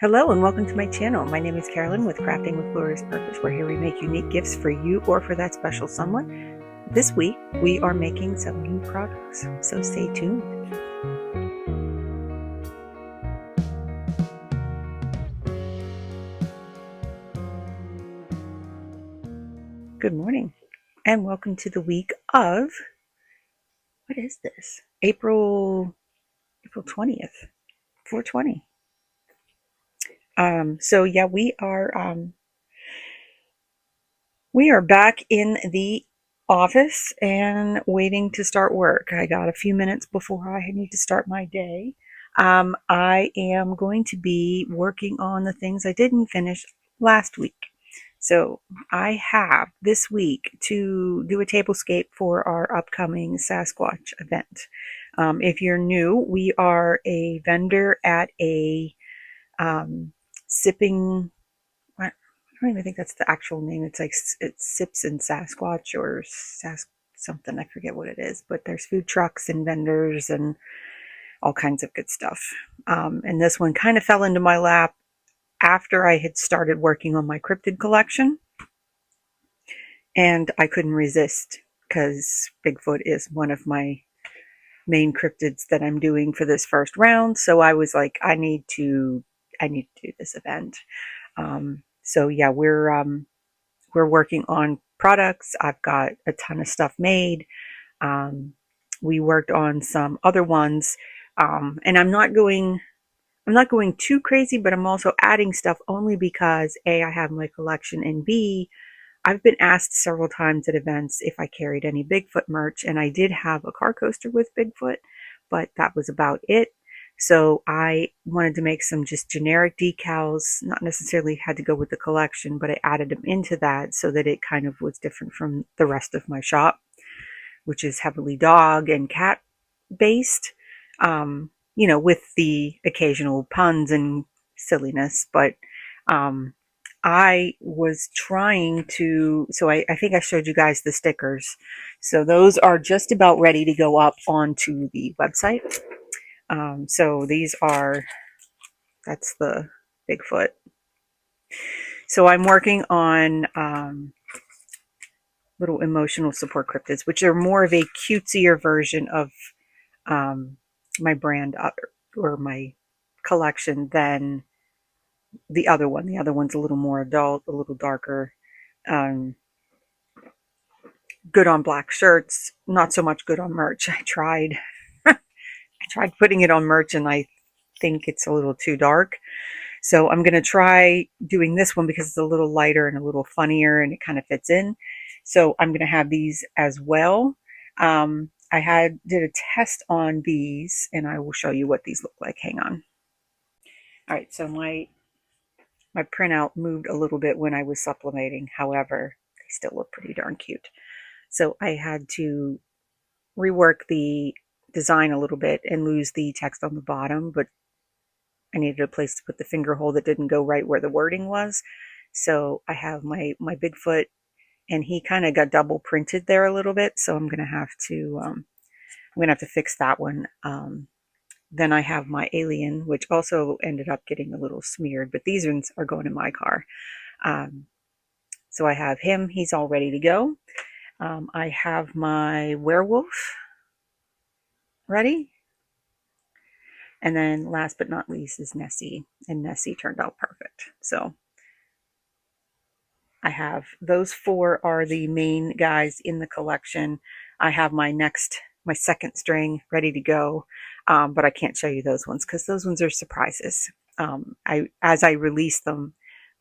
Hello and welcome to my channel. My name is Carolyn with Crafting with Glorious Purpose. We're here we make unique gifts for you or for that special someone. This week we are making some new products, so stay tuned. Good morning and welcome to the week of, what is this? April 20th, 420. So yeah, we are back in the office and waiting to start work. I got a few minutes before I need to start my day. I am going to be working on the things I didn't finish last week. So I have this week to do a tablescape for our upcoming Sasquatch event. If you're new, we are a vendor at a sipping, I don't even think that's the actual name. It's like it's Sips and Sasquatch or something. I forget what it is, but there's food trucks and vendors and all kinds of good stuff. And this one kind of fell into my lap after I had started working on my cryptid collection, and I couldn't resist because Bigfoot is one of my main cryptids that I'm doing for this first round. So I was like, I need to do this event. So yeah, we're working on products. I've got a ton of stuff made. We worked on some other ones, and I'm not going too crazy, but I'm also adding stuff only because A, I have my collection, and B, I've been asked several times at events if I carried any Bigfoot merch, and I did have a car coaster with Bigfoot, but that was about it. So I wanted to make some just generic decals, not necessarily had to go with the collection, but I added them into that so that it kind of was different from the rest of my shop, which is heavily dog and cat based, with the occasional puns and silliness. But I was trying to, so I think I showed you guys the stickers. So those are just about ready to go up onto the website. So that's the Bigfoot. So I'm working on little emotional support cryptids, which are more of a cutesier version of my brand or my collection than the other one. The other one's a little more adult, a little darker. Um, Good on black shirts, not so much good on merch. I tried putting it on merch, and I think it's a little too dark. So I'm going to try doing this one because it's a little lighter and a little funnier and it kind of fits in. So I'm going to have these as well. I did a test on these and I will show you what these look like. Hang on. All right, so my printout moved a little bit when I was sublimating. However, they still look pretty darn cute. So I had to rework the design a little bit and lose the text on the bottom, but I needed a place to put the finger hole that didn't go right where the wording was. So I have my Bigfoot, and he kind of got double printed there a little bit. So I'm gonna have to fix that one. Then I have my alien, which also ended up getting a little smeared, but these ones are going in my car. So I have him; he's all ready to go. I have my werewolf ready. And then last but not least is Nessie, and Nessie turned out perfect. So I have those four are the main guys in the collection. I have my second string ready to go, but I can't show you those ones because those ones are surprises. As I release them,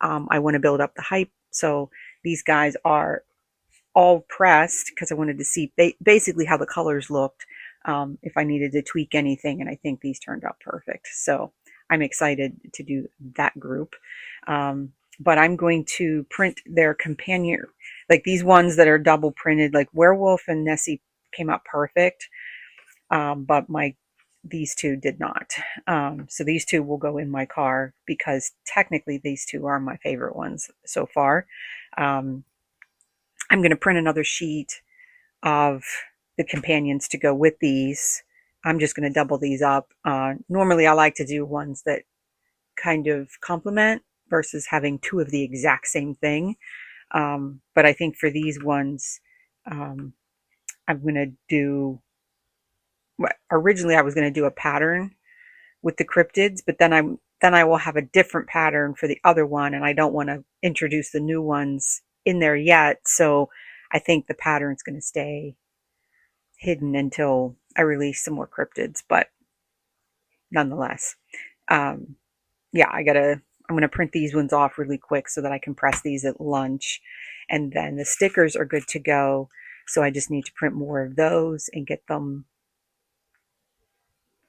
I want to build up the hype. So these guys are all pressed because I wanted to see basically how the colors looked, if I needed to tweak anything, and I think these turned out perfect. So I'm excited to do that group. But I'm going to print their companion, like these ones that are double printed, like Werewolf and Nessie came out perfect, but these two did not. So these two will go in my car because technically these two are my favorite ones so far. I'm going to print another sheet of the companions to go with these. I'm just going to double these up. Normally I like to do ones that kind of complement versus having two of the exact same thing. But I think for these ones, um, I'm going to do, originally I was going to do a pattern with the cryptids, but then I will have a different pattern for the other one, and I don't want to introduce the new ones in there yet. So I think the pattern's going to stay hidden until I release some more cryptids. But nonetheless, um, yeah, I'm gonna print these ones off really quick so that I can press these at lunch, and then the stickers are good to go. So I just need to print more of those and get them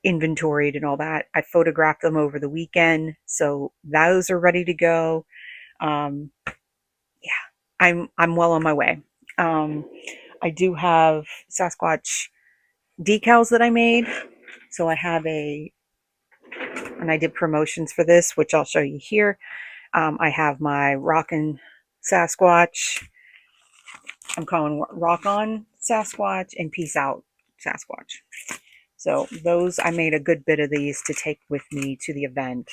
inventoried and all that. I photographed them over the weekend, so those are ready to go. Um, yeah, I'm well on my way. Um, I do have Sasquatch decals that I made, so I have and I did promotions for this, which I'll show you here. I have my Rockin' Sasquatch. I'm calling Rock On Sasquatch and Peace Out Sasquatch. So those, I made a good bit of these to take with me to the event,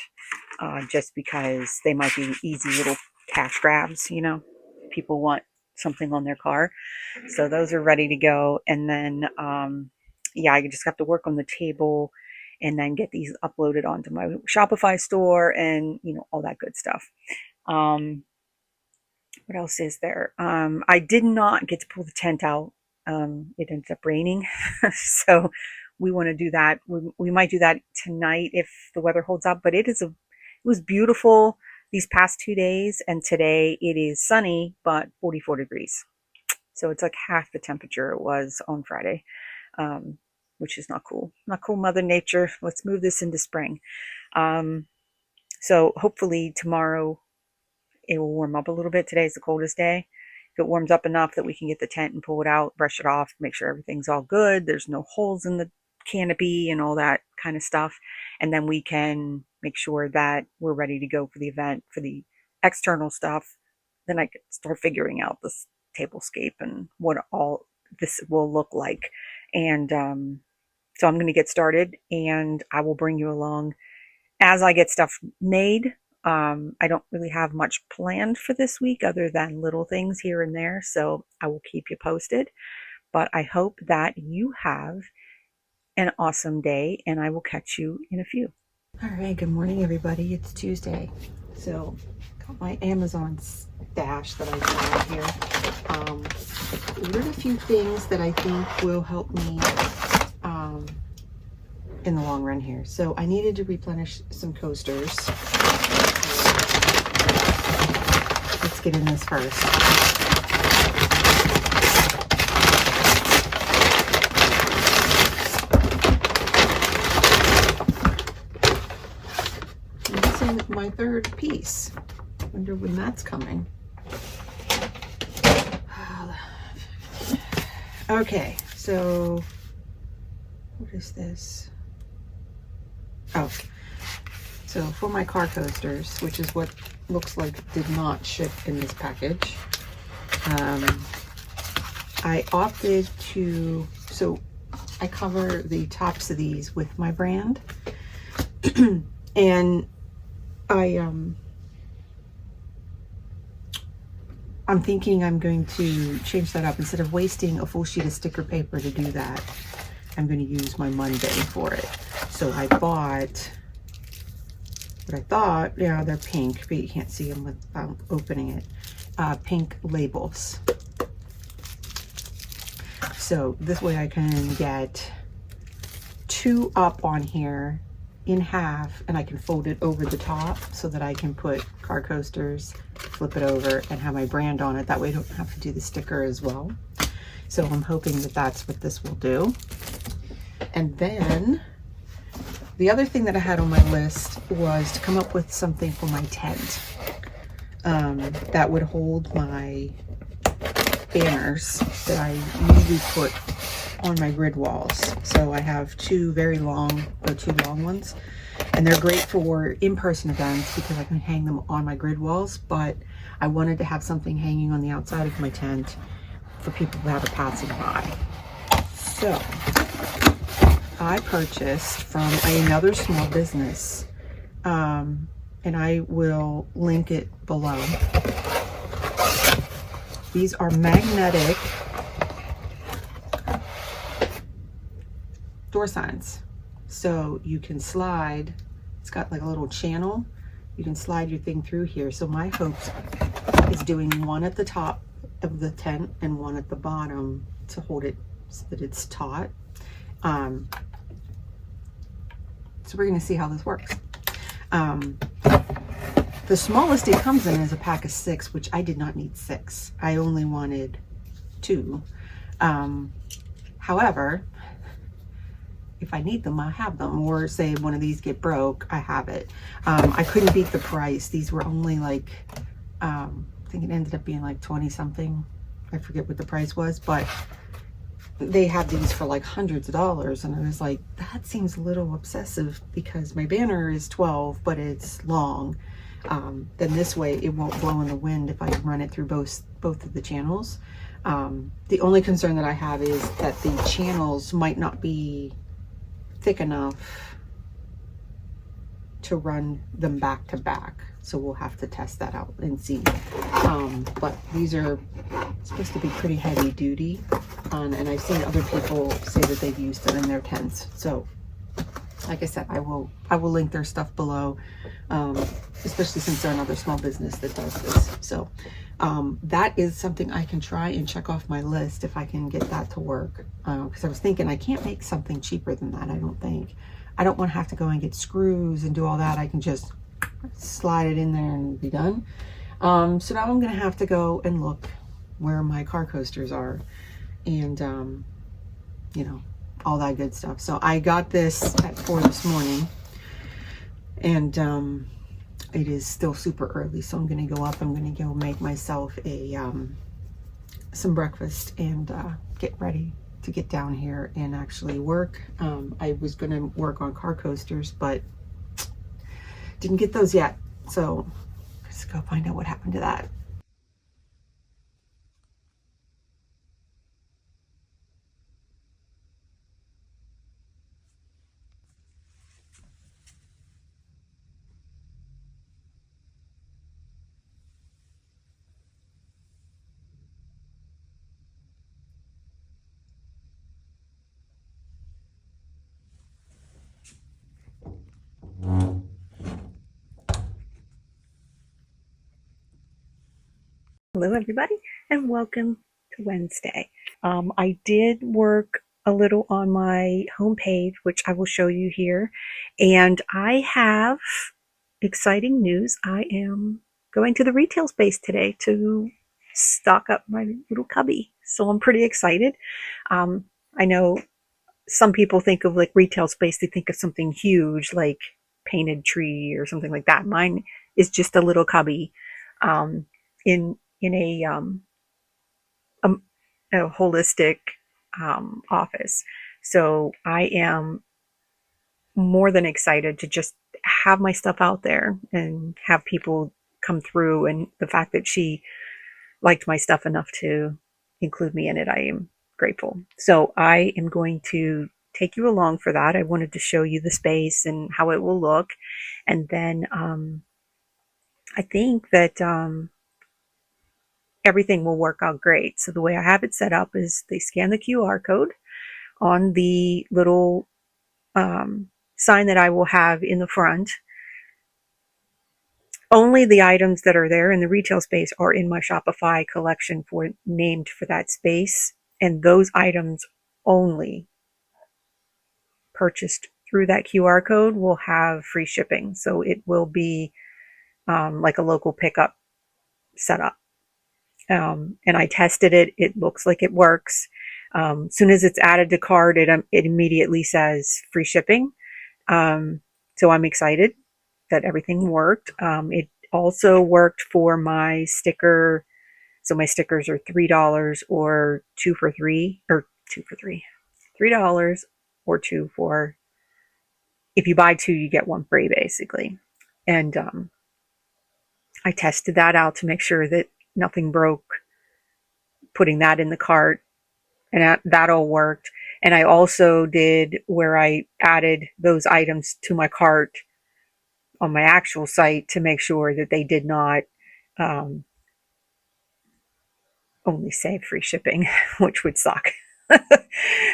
just because they might be easy little cash grabs, you know. People want something on their car. So those are ready to go. And then, yeah, I just have to work on the table and then get these uploaded onto my Shopify store and, you know, all that good stuff. What else is there? I did not get to pull the tent out. It ended up raining. So we want to do that. We might do that tonight if the weather holds up, but it was beautiful these past 2 days. And today it is sunny, but 44 degrees. So it's like half the temperature it was on Friday, which is not cool. Not cool, Mother Nature. Let's move this into spring. So hopefully tomorrow it will warm up a little bit. Today's the coldest day. If it warms up enough that we can get the tent and pull it out, brush it off, make sure everything's all good, there's no holes in the canopy and all that kind of stuff. And then we can make sure that we're ready to go for the event. For the external stuff, then I can start figuring out this tablescape and what all this will look like. And so I'm going to get started, and I will bring you along as I get stuff made. I don't really have much planned for this week other than little things here and there, so I will keep you posted. But I hope that you have an awesome day, and I will catch you in a few. All right, good morning, everybody. It's Tuesday. So, got my Amazon stash that I got here. Ordered a few things that I think will help me in the long run here. So, I needed to replenish some coasters. Let's get in this first. I'm missing my third piece. Wonder when that's coming. Okay, so what is this? Oh, so for my car coasters, which is what looks like did not ship in this package, I opted to, so I cover the tops of these with my brand, and I'm thinking I'm going to change that up. Instead of wasting a full sheet of sticker paper to do that, I'm going to use my Monday for it. So I bought what I thought, yeah, they're pink, but you can't see them without opening it. Pink labels. So this way I can get two up on here in half, and I can fold it over the top so that I can put car coasters, flip it over, and have my brand on it. That way I don't have to do the sticker as well. So I'm hoping that that's what this will do. And then the other thing that I had on my list was to come up with something for my tent that would hold my banners that I usually put on my grid walls. So I have two long ones, and they're great for in-person events because I can hang them on my grid walls, but I wanted to have something hanging on the outside of my tent for people who have a passing by. So I purchased from another small business and I will link it below. These are magnetic door signs. So you can slide, it's got like a little channel. You can slide your thing through here. So my hope is doing one at the top of the tent and one at the bottom to hold it so that it's taut. So we're gonna see how this works. The smallest it comes in is a pack of 6, which I did not need 6. I only wanted 2. However, if I need them, I have them. Or say one of these get broke, I have it. I couldn't beat the price. These were only like, I think it ended up being like 20 something. I forget what the price was, but they had these for like hundreds of dollars. And I was like, that seems a little obsessive because my banner is 12, but it's long. Then this way it won't blow in the wind if I run it through both of the channels. The only concern that I have is that the channels might not be thick enough to run them back to back, so we'll have to test that out and see. But these are supposed to be pretty heavy duty, and I've seen other people say that they've used them in their tents. So like I said, I will link their stuff below, especially since they're another small business that does this. So that is something I can try and check off my list if I can get that to work. Because I was thinking I can't make something cheaper than that, I don't think. I don't want to have to go and get screws and do all that. I can just slide it in there and be done. So now I'm going to have to go and look where my car coasters are and, you know, all that good stuff. So I got this at 4 this morning, and it is still super early, so I'm gonna go up. I'm gonna go make myself a some breakfast and get ready to get down here and actually work. I was gonna work on car coasters, but didn't get those yet, so let's go find out what happened to that. Hello everybody, and welcome to Wednesday. I did work a little on my homepage, which I will show you here, and I have exciting news. I am going to the retail space today to stock up my little cubby, so I'm pretty excited. I know some people think of like retail space, they think of something huge like painted tree or something like that. Mine is just a little cubby um, in a, a holistic office. So I am more than excited to just have my stuff out there and have people come through. And the fact that she liked my stuff enough to include me in it, I am grateful. So I am going to take you along for that. I wanted to show you the space and how it will look. And then I think that everything will work out great. So the way I have it set up is they scan the QR code on the little sign that I will have in the front. Only the items that are there in the retail space are in my Shopify collection named for that space. And those items only purchased through that QR code will have free shipping. So it will be like a local pickup setup. And I tested it. It looks like it works. As soon as it's added to cart, it immediately says free shipping. So I'm excited that everything worked. It also worked for my sticker. So my stickers are $3 or 2 for 3, or 2 for 3, $3 or 2 for, if you buy 2, you get 1 free basically. And I tested that out to make sure that nothing broke, putting that in the cart, and that all worked. And I also did where I added those items to my cart on my actual site to make sure that they did not um, only say free shipping, which would suck.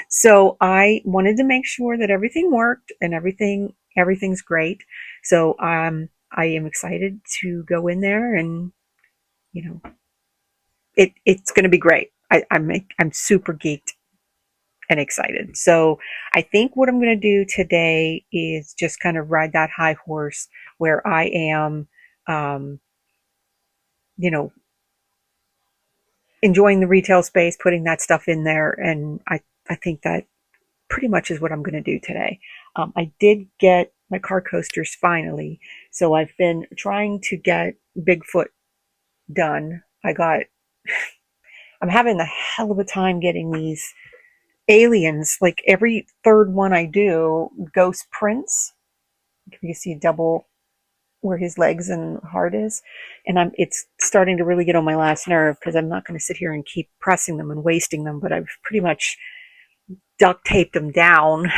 So I wanted to make sure that everything worked and everything's great. So I am excited to go in there and you know it's going to be great. I'm super geeked and excited. So I think what I'm going to do today is just kind of ride that high horse where I am, um, you know, enjoying the retail space, putting that stuff in there, and I think that pretty much is what I'm going to do today. I did get my car coasters finally, so I've been trying to get Bigfoot done. I'm having the hell of a time getting these aliens. Like every third one I do, ghost prints. You see double where his legs and heart is, and it's starting to really get on my last nerve because I'm not going to sit here and keep pressing them and wasting them. But I've pretty much duct taped them down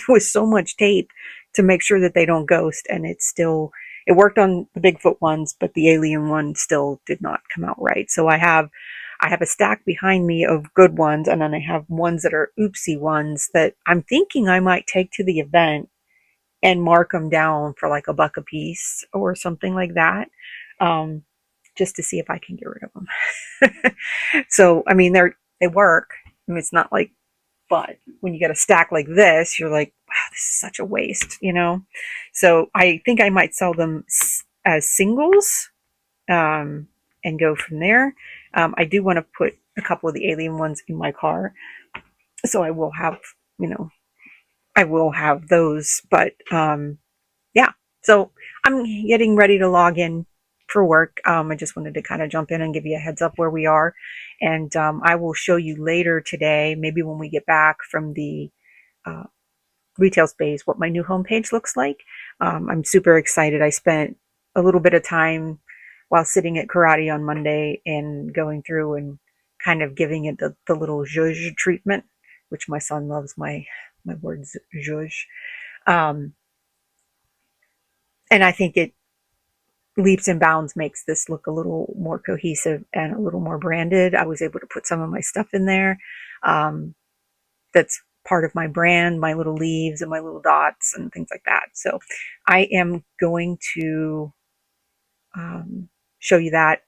with so much tape to make sure that they don't ghost, and it worked on the Bigfoot ones, but the alien one still did not come out right. So I have a stack behind me of good ones, and then I have ones that are oopsie ones that I'm thinking I might take to the event and mark them down for like $1 a piece or something like that, um, just to see if I can get rid of them. So I mean, they work. I mean, it's not like, but when you get a stack like this, you're like, wow, this is such a waste, you know? So I think I might sell them as singles, and go from there. I do want to put a couple of the alien ones in my car. So I will have, you know, I will have those. But yeah, so I'm getting ready to log in for work. I just wanted to kind of jump in and give you a heads up where we are. And I will show you later today, maybe when we get back from the uh, retail space, what my new homepage looks like. I'm super excited. I spent a little bit of time while sitting at karate on Monday and going through and kind of giving it the little zhuzh treatment, which my son loves my word zhuzh. Um, and I think it leaps and bounds makes this look a little more cohesive and a little more branded. I was able to put some of my stuff in there. Um, that's part of my brand, my little leaves and my little dots and things like that. So I am going to show you that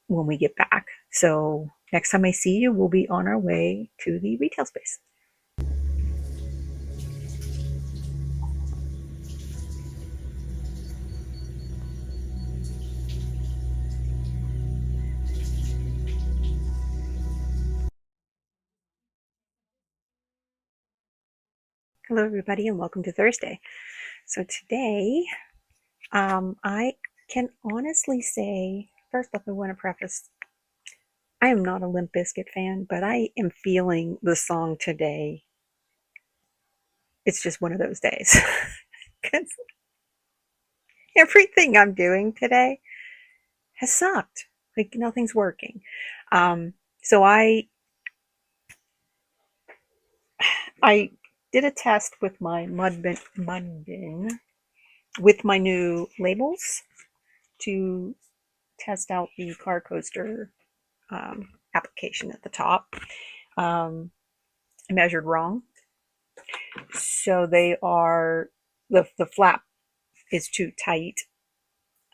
when we get back. So next time I see you, we'll be on our way to the retail space. Hello, everybody, and welcome to Thursday. So today, I can honestly say, first off, I want to preface, I am not a Limp Bizkit fan, but I am feeling the song today. It's just one of those days. Because everything I'm doing today has sucked. Like nothing's working. So I did a test with my mud bin with my new labels to test out the car coaster application at the top. I measured wrong, so they are the flap is too tight.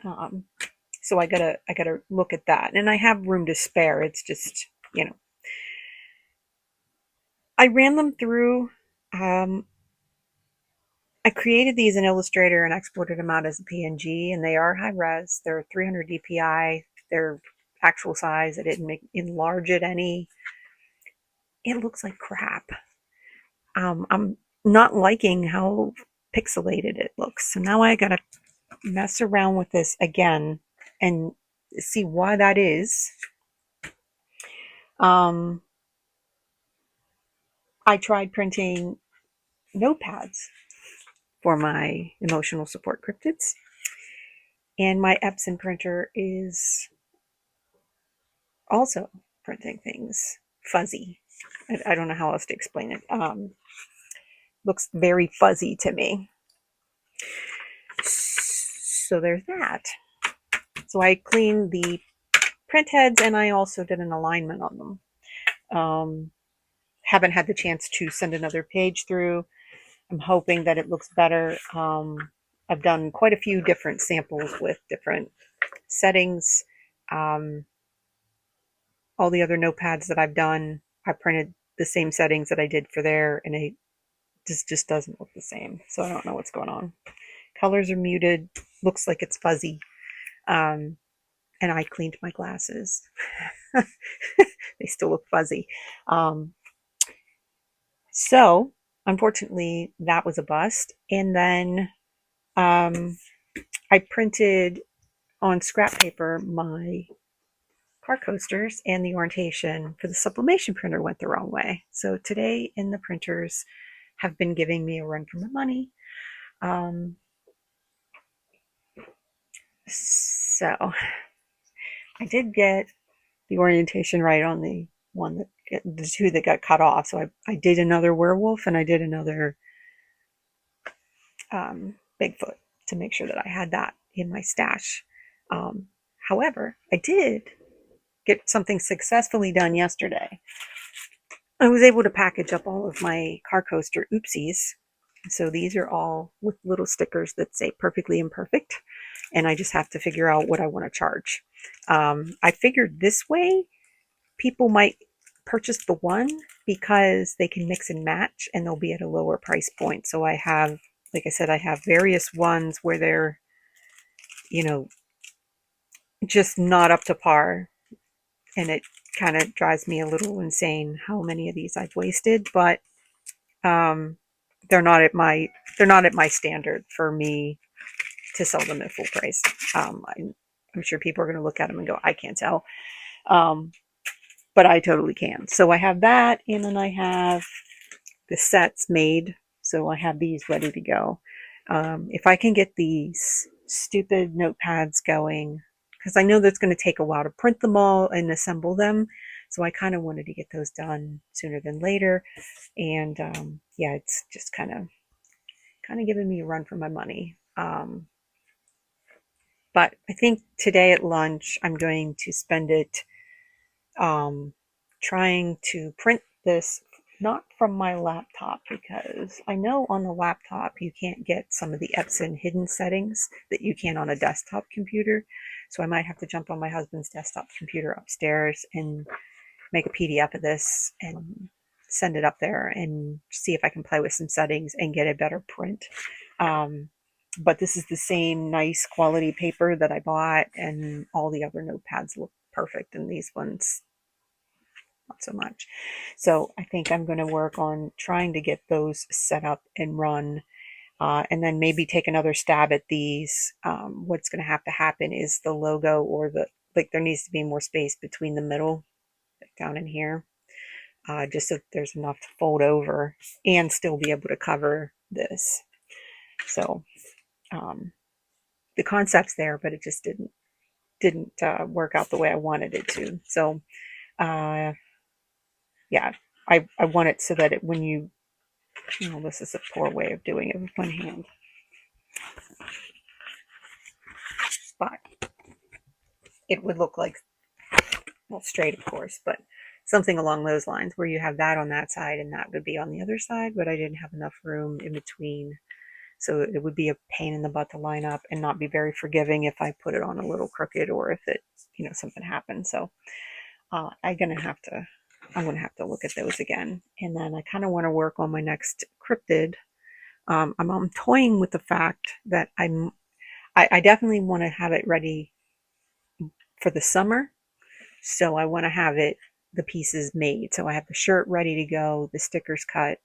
Um, so I gotta look at that, and I have room to spare. It's just I ran them through. Um, I created these in Illustrator and exported them out as a PNG, and they are high res. They're 300 DPI. They're actual size. I didn't enlarge it any. It looks like crap. I'm not liking how pixelated it looks. So now I gotta mess around with this again and see why that is. Um, I tried printing notepads for my emotional support cryptids, and my Epson printer is also printing things fuzzy. I don't know how else to explain it. Looks very fuzzy to me. So there's that. So I cleaned the print heads and I also did an alignment on them. Haven't had the chance to send another page through. I'm hoping that it looks better. I've done quite a few different samples with different settings. Um, all the other notepads that I've done, I printed the same settings that I did for there, and it just doesn't look the same. So I don't know what's going on. Colors are muted. Looks like it's fuzzy. Um, and I cleaned my glasses. They still look fuzzy. So unfortunately, that was a bust. And then I printed on scrap paper my car coasters, and the orientation for the sublimation printer went the wrong way. So today in the printers have been giving me a run for my money. So I did get the orientation right on the two that got cut off. So I did another werewolf and I did another Bigfoot to make sure that I had that in my stash. However, I did get something successfully done yesterday. I was able to package up all of my car coaster oopsies. So these are all with little stickers that say perfectly imperfect. And I just have to figure out what I want to charge. I figured this way people might purchase the one because they can mix and match and they'll be at a lower price point. So I have, like I said, I have various ones where they're, you know, just not up to par. And it kind of drives me a little insane how many of these I've wasted, but they're not at my standard for me to sell them at full price. I'm sure people are going to look at them and go, I can't tell. But I totally can. So I have that, and then I have the sets made. So I have these ready to go. If I can get these stupid notepads going, because I know that's going to take a while to print them all and assemble them. So I kind of wanted to get those done sooner than later. And yeah, it's just kind of giving me a run for my money. But I think today at lunch, I'm going to spend it trying to print this not from my laptop, because I know on the laptop you can't get some of the Epson hidden settings that you can on a desktop computer. So I might have to jump on my husband's desktop computer upstairs and make a PDF of this and send it up there and see if I can play with some settings and get a better print. But this is the same nice quality paper that I bought, and all the other notepads look perfect, and these ones not so much. So I think I'm going to work on trying to get those set up and run, and then maybe take another stab at these. What's going to have to happen is the logo, or there needs to be more space between the middle, like down in here, just so there's enough to fold over and still be able to cover this. So the concept's there, but it just didn't work out the way I wanted it to. So yeah, I want it so that when you, this is a poor way of doing it with one hand, but it would look like, well, straight, of course, but something along those lines where you have that on that side and that would be on the other side, but I didn't have enough room in between. So it would be a pain in the butt to line up and not be very forgiving if I put it on a little crooked or if it, something happened. So I'm going to have to look at those again. And then I kind of want to work on my next cryptid. I'm toying with the fact that I definitely want to have it ready for the summer. So I want to have the pieces made. So I have the shirt ready to go, the stickers cut,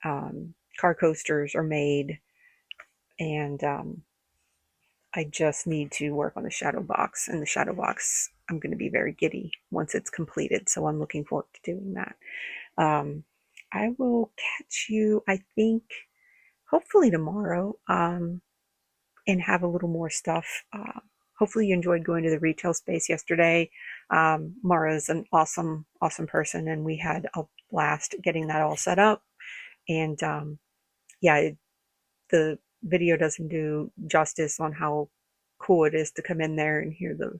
car coasters are made, and I just need to work on the shadow box. And the shadow box, I'm going to be very giddy once it's completed. So I'm looking forward to doing that. I will catch you, I think, hopefully tomorrow, and have a little more stuff. Hopefully you enjoyed going to the retail space yesterday. Mara's an awesome, awesome person, and we had a blast getting that all set up. And yeah, the video doesn't do justice on how cool it is to come in there and hear the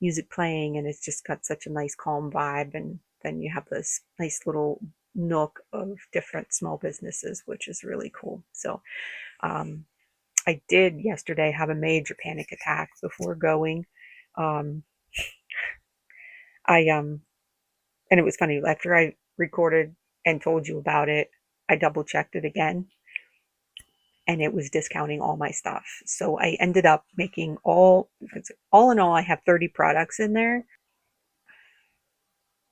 music playing, and it's just got such a nice calm vibe. And then you have this nice little nook of different small businesses, which is really cool. So um, I did yesterday have a major panic attack before going. Um, I and it was funny, after I recorded and told you about it, I double checked it again, and it was discounting all my stuff. So I ended up making all in all, I have 30 products in there.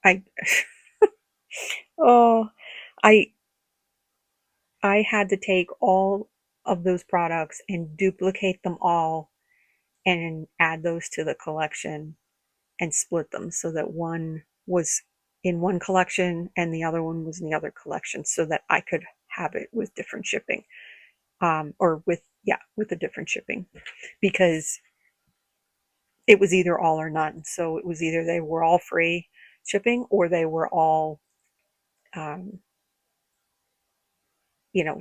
I oh, I I had to take all of those products and duplicate them all and add those to the collection and split them so that one was in one collection and the other one was in the other collection so that I could have it with different shipping. Or with, yeah, with a different shipping, because it was either all or none. So it was either they were all free shipping or they were all, um,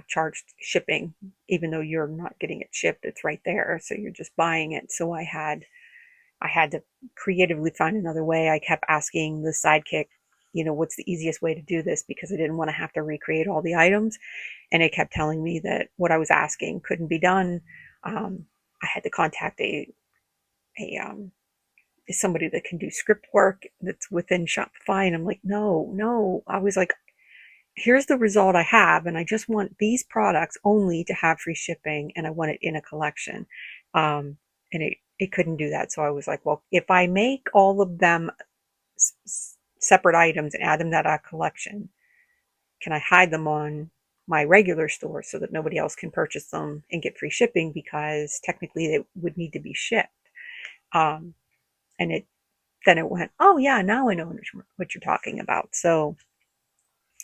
charged shipping, even though you're not getting it shipped, it's right there. So you're just buying it. So I had to creatively find another way. I kept asking the sidekick, what's the easiest way to do this? Because I didn't want to have to recreate all the items. And it kept telling me that what I was asking couldn't be done. I had to contact a somebody that can do script work that's within Shopify. And I'm like, no, no. I was like, here's the result I have, and I just want these products only to have free shipping, and I want it in a collection. And it couldn't do that. So I was like, well, if I make all of them separate items and add them to that collection, can I hide them on my regular store so that nobody else can purchase them and get free shipping? Because technically they would need to be shipped. Um, and then it went, oh yeah, now I know what you're talking about. So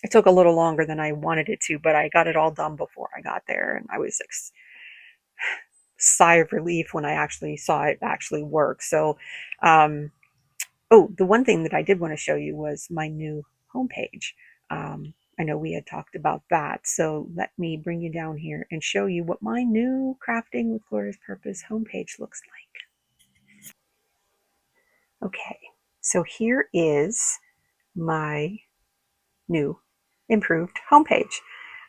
it took a little longer than I wanted it to, but I got it all done before I got there, and I was like, sigh of relief when I actually saw it actually work. So, um, oh, the one thing that I did want to show you was my new homepage. I know we had talked about that, so let me bring you down here and show you what my new Crafting with Glorious Purpose homepage looks like. Okay, so here is my new improved homepage.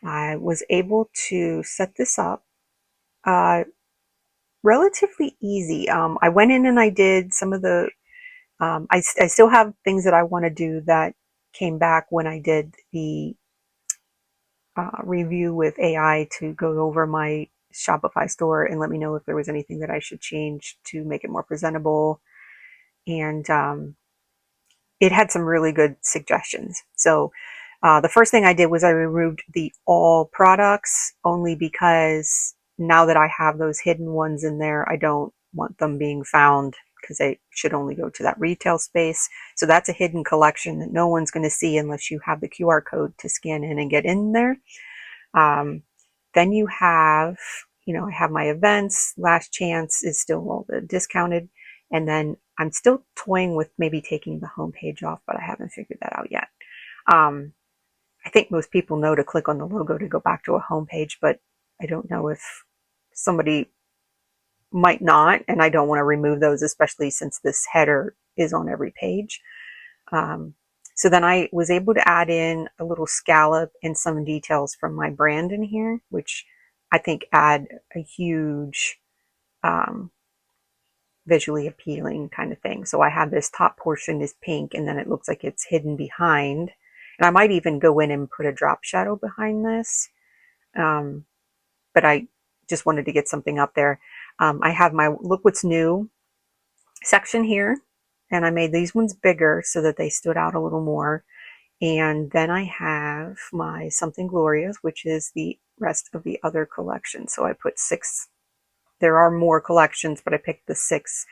I was able to set this up uh, relatively easy. I went in and I did some of the, I still have things that I want to do that came back when I did the review with AI to go over my Shopify store and let me know if there was anything that I should change to make it more presentable. And it had some really good suggestions. So the first thing I did was I removed the all products, only because now that I have those hidden ones in there, I don't want them being found, because they should only go to that retail space. So that's a hidden collection that no one's going to see unless you have the QR code to scan in and get in there. Um, then you have, I have my events. Last Chance is still all the discounted. And then I'm still toying with maybe taking the homepage off, but I haven't figured that out yet. Um, I think most people know to click on the logo to go back to a homepage, but I don't know if somebody might not, and I don't want to remove those, especially since this header is on every page. Um, so then I was able to add in a little scallop and some details from my brand in here, which I think add a huge um, visually appealing kind of thing. So I have this top portion is pink, and then it looks like it's hidden behind. And I might even go in and put a drop shadow behind this. Um, but I just wanted to get something up there. I have my Look What's New section here, and I made these ones bigger so that they stood out a little more. And then I have my Something Glorious, which is the rest of the other collection. So I put 6. There are more collections, but I picked the 6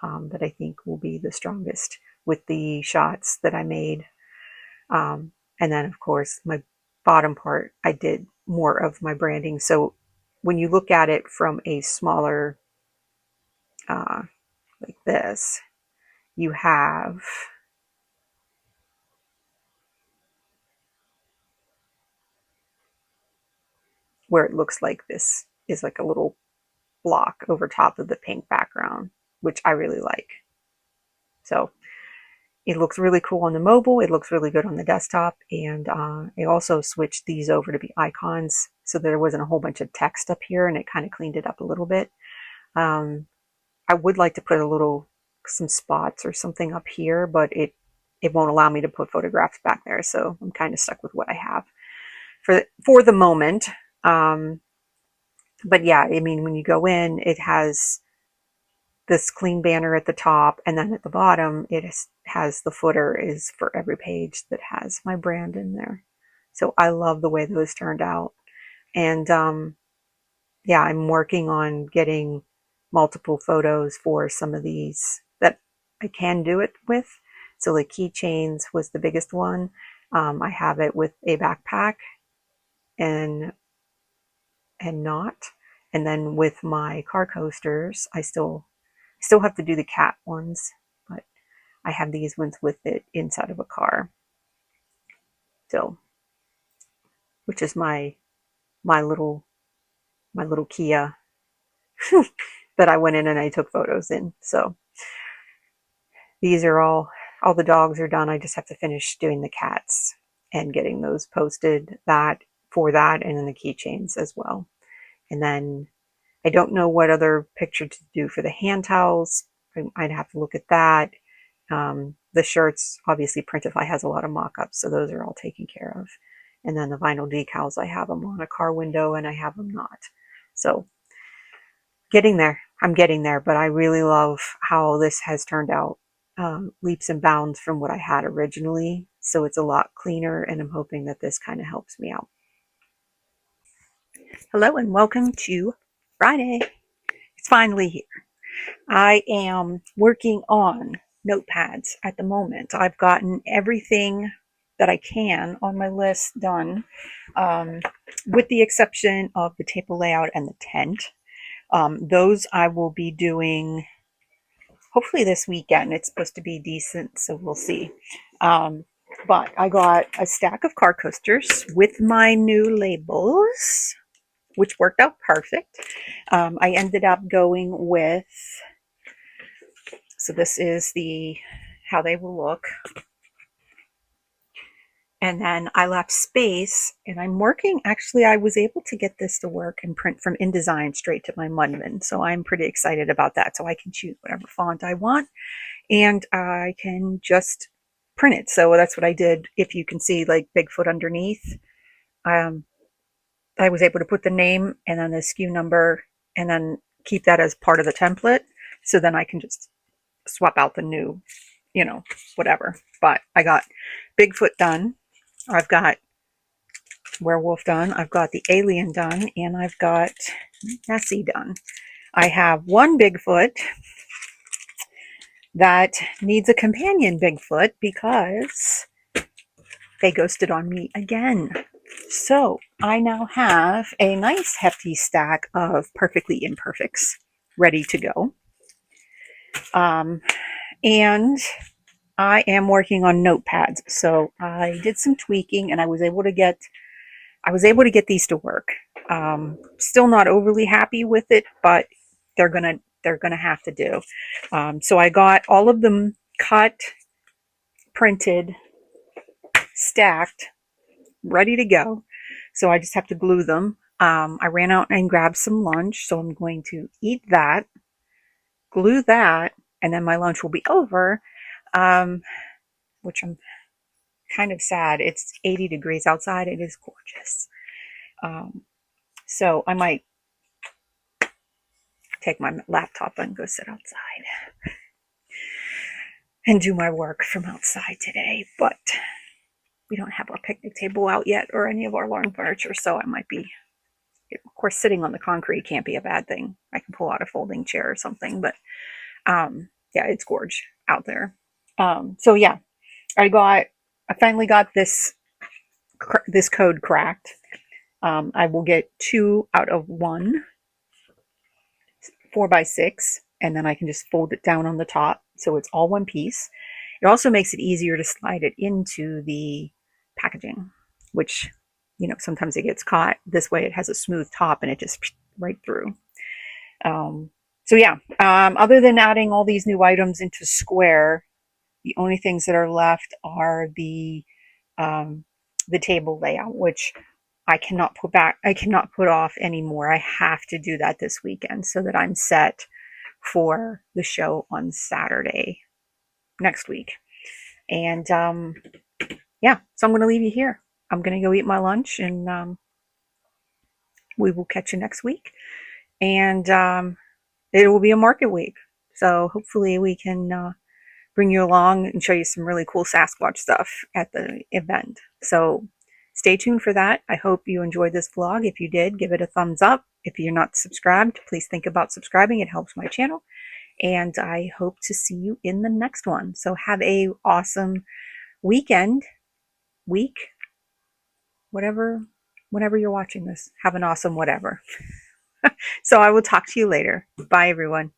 that I think will be the strongest with the shots that I made. And then, of course, my bottom part, I did more of my branding. So when you look at it from a smaller, like this, you have where it looks like this is like a little block over top of the pink background, which I really like. So it looks really cool on the mobile. It looks really good on the desktop. And I also switched these over to be icons so there wasn't a whole bunch of text up here, and it kind of cleaned it up a little bit. I would like to put some spots or something up here, but it won't allow me to put photographs back there. So I'm kind of stuck with what I have for the moment. But yeah, I mean, when you go in, it has this clean banner at the top, and then at the bottom, it has the footer is for every page that has my brand in there. So I love the way those turned out. And yeah, I'm working on getting multiple photos for some of these that I can do it with. So the keychains was the biggest one. I have it with a backpack and not. And then with my car coasters, I still have to do the cat ones, but I have these ones with it inside of a car still, which is my little Kia that I went in and I took photos in. So these are all the dogs are done. I just have to finish doing the cats and getting those posted for that, and then the keychains as well. And then I don't know what other picture to do for the hand towels. I'd have to look at that. The shirts, obviously Printify has a lot of mock-ups, so those are all taken care of. And then the vinyl decals, I have them on a car window and I have them not. So getting there. I'm getting there, but I really love how this has turned out. Leaps and bounds from what I had originally. So it's a lot cleaner, and I'm hoping that this kind of helps me out. Hello and welcome to Friday. It's finally here. I am working on notepads at the moment. I've gotten everything that I can on my list done, with the exception of the table layout and the tent. Those I will be doing hopefully this weekend. It's supposed to be decent, so we'll see. But I got a stack of car coasters with my new labels, which worked out perfect. I ended up going with, so this is how they will look. And then I left space, and I'm working, actually I was able to get this to work and print from InDesign straight to my Mudman. So I'm pretty excited about that. So I can choose whatever font I want, and I can just print it. So that's what I did. If you can see like Bigfoot underneath, I was able to put the name and then the SKU number and then keep that as part of the template. So then I can just swap out the new, whatever. But I got Bigfoot done. I've got werewolf done. I've got the alien done, and I've got Nessie done. I have one Bigfoot that needs a companion Bigfoot because they ghosted on me again. So I now have a nice hefty stack of perfectly imperfects ready to go. And I am working on notepads. So I did some tweaking, and I was able to get these to work. Still not overly happy with it, but they're gonna have to do. So I got all of them cut, printed, stacked, ready to go. So I just have to glue them. I ran out and grabbed some lunch, so I'm going to eat that, glue that, and then my lunch will be over, which I'm kind of sad. It's 80 degrees outside. It is gorgeous. So I might take my laptop and go sit outside and do my work from outside today. But we don't have our picnic table out yet or any of our lawn furniture, so I might be, of course, sitting on the concrete can't be a bad thing. I can pull out a folding chair or something, but yeah, it's gorge out there. So yeah, I finally got this code cracked. I will get 2 out of 1 4x6, and then I can just fold it down on the top so it's all one piece. It also makes it easier to slide it into the packaging, which, sometimes it gets caught. This way it has a smooth top and it just right through. So yeah, other than adding all these new items into Square, the only things that are left are um, the table layout, which I cannot put back. I cannot put off anymore. I have to do that this weekend so that I'm set for the show on Saturday next week. And yeah, so I'm going to leave you here. I'm going to go eat my lunch, and we will catch you next week. And it will be a market week, so hopefully we can bring you along and show you some really cool Sasquatch stuff at the event. So stay tuned for that. I hope you enjoyed this vlog. If you did, give it a thumbs up. If you're not subscribed, please think about subscribing. It helps my channel. And I hope to see you in the next one. So have a awesome weekend, week, whatever, whenever you're watching this. Have an awesome whatever. So I will talk to you later. Bye, everyone.